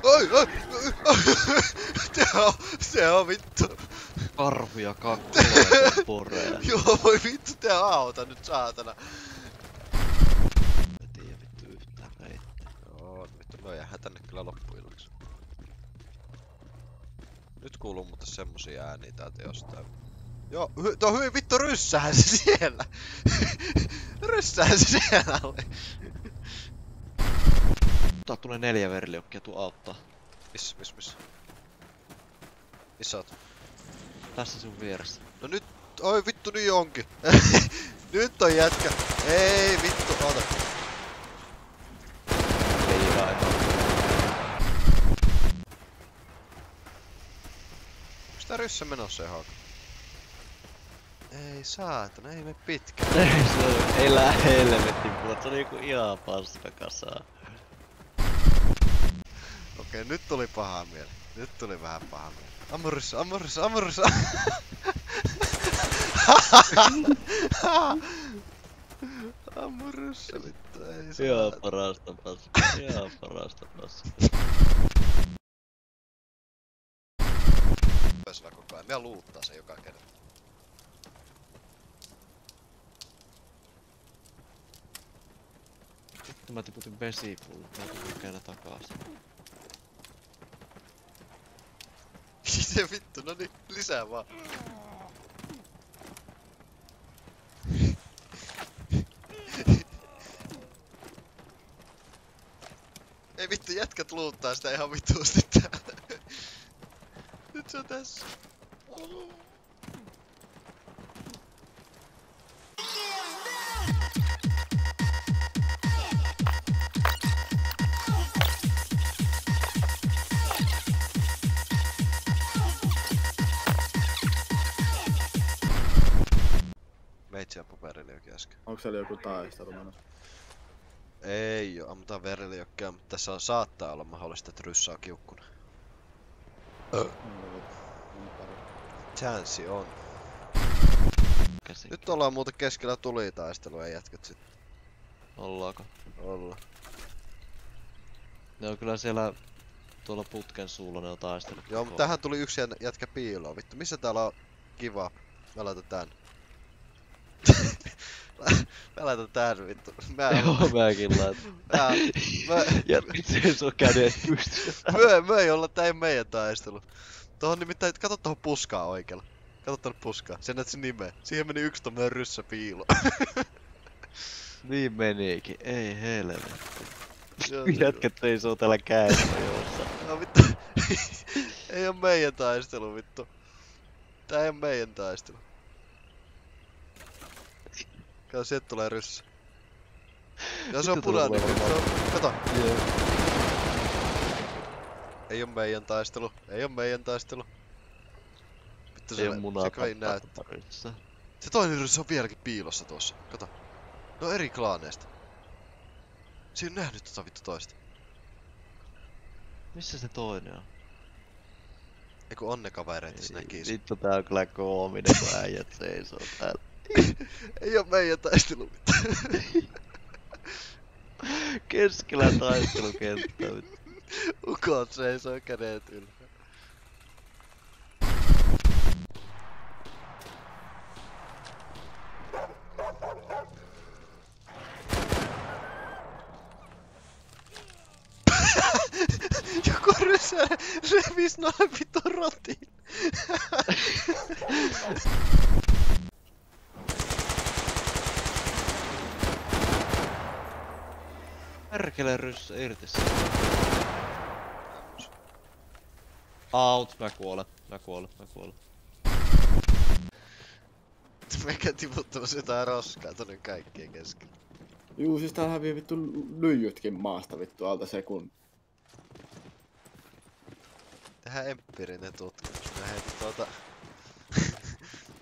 Oi! Se on vittu. Karhuja kakkoja poreja. Joo, voi vittu, te auta nyt saatana. En tiedä vittu yhtään heittää. Joo, vittu, me jäähän tänne kyllä loppuillaksi. Nyt kuuluu mutta semmosia ääniä täältä jostain. Joo, tuo hyvin vittu ryssähän se siellä. Ryssähän se siellä oli. Tää tulee 4 veriliokkia, tuu auttaa. Missä? Missä oot? Tässä sun vieressä. No nyt, oi vittu niin onkin. Nyt on jätkä. Ei vittu, ota. Ei aivan. Onks tää ryssä menossa johon? Ei saatana, ei me pitkään. Ei lähe helvetin puolta, se oli joku ihan paskakasaa. Okei, nyt tuli paha mieli. Nyt tuli vähän paha mieli. Ammu ryssä. Ammu ryssä, vittu, ei saa. Ihan parasta paskaa, ihan parasta paskaa. Pääsellä koko ajan, meidän luuttaa se joka kerta. Vittu mä tiputin vesipulloa, mä tiputin käydä takaisin. Se vittu, no niin, lisää vaan. Ei vittu, jätkät luuttaa sitä ihan vituusti täällä. Nyt se on tässä. Meitsi ampui veriliokki äsken. Onko siellä joku taistelu menossa? Ei oo, ammutaan veriliokkia, mutta tässä on, saattaa olla mahdollista, että ryssä on kiukkuna. Chanssi on. Käsin. Nyt ollaan muuten keskellä tulitaistelua ja jätkät sit. Ollaanko? Olla. Ne on kyllä siellä tuolla putken suulla ne on taistellut. Joo, mutta tähän tuli yksi jätkä piiloon. Vittu, missä täällä on kiva? Mä laitan tän. Mä laitan tän vittu. Joo, mäkin laitan. Jätkät seisoo kädet pystyssä. Me ei olla, tää ei meidän taistelu. Tuohon nimittäin, kato tohon puskaa oikealla. Kato tonne puskaa, sen näet sen nimeä. Siihen meni yksi tommonen ryssä piilo. Niin meniikin, ei helvetti. Joo, Jätkät seisoo täällä käessä jossain. no vittu. Ei oo meidän taistelu vittu. Tää ei oo meidän taistelu. Kato, sieltä tulee ryssä. Ja se on punainen. Kato. Ei oo meidän taistelu. Ei oo meidän taistelu. Vittu Ei oo munaa se kai näyttää. Se toinen ryssä on vieläkin piilossa tuossa. Kato. No eri klaaneista. Se ei oo nähnyt tota vittu toista. Missä se toinen on? Eiku onnekavereita se näkii sen. Vittu tää on kyllä koominen kun äijät seisoo täällä. Ei oo meidän taistelu vittu. Keskellä taistelukenttä vittu. Ukot seisoo kädet yllä. Joku rysä revis noin vitun rotiin. Perkele ryssä irti se. Out, mä kuolen. Meikä tiputtamassa jotain roskaa tonne kaikkien keskellä. Juu, siis täällä hävii vittu lyijytkin maasta vittu alta sekunti. Tehdään empiirinen tutkimus. Mä heitin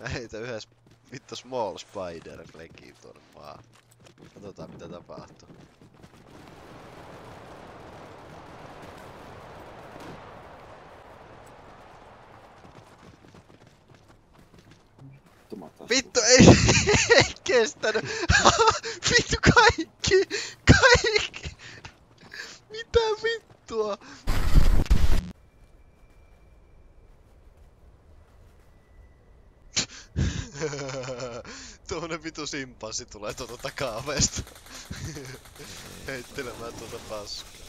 Mä heitän yhdessä vittu small spider legiin tuonne maahan. Katsotaan mitä tapahtuu. Vittu ei kestänyt. Vittu kaikki. Mitä vittua? Semmonen vitu simpanssi tulee tuolta takaovesta. Heittelemään tuolta paskaa.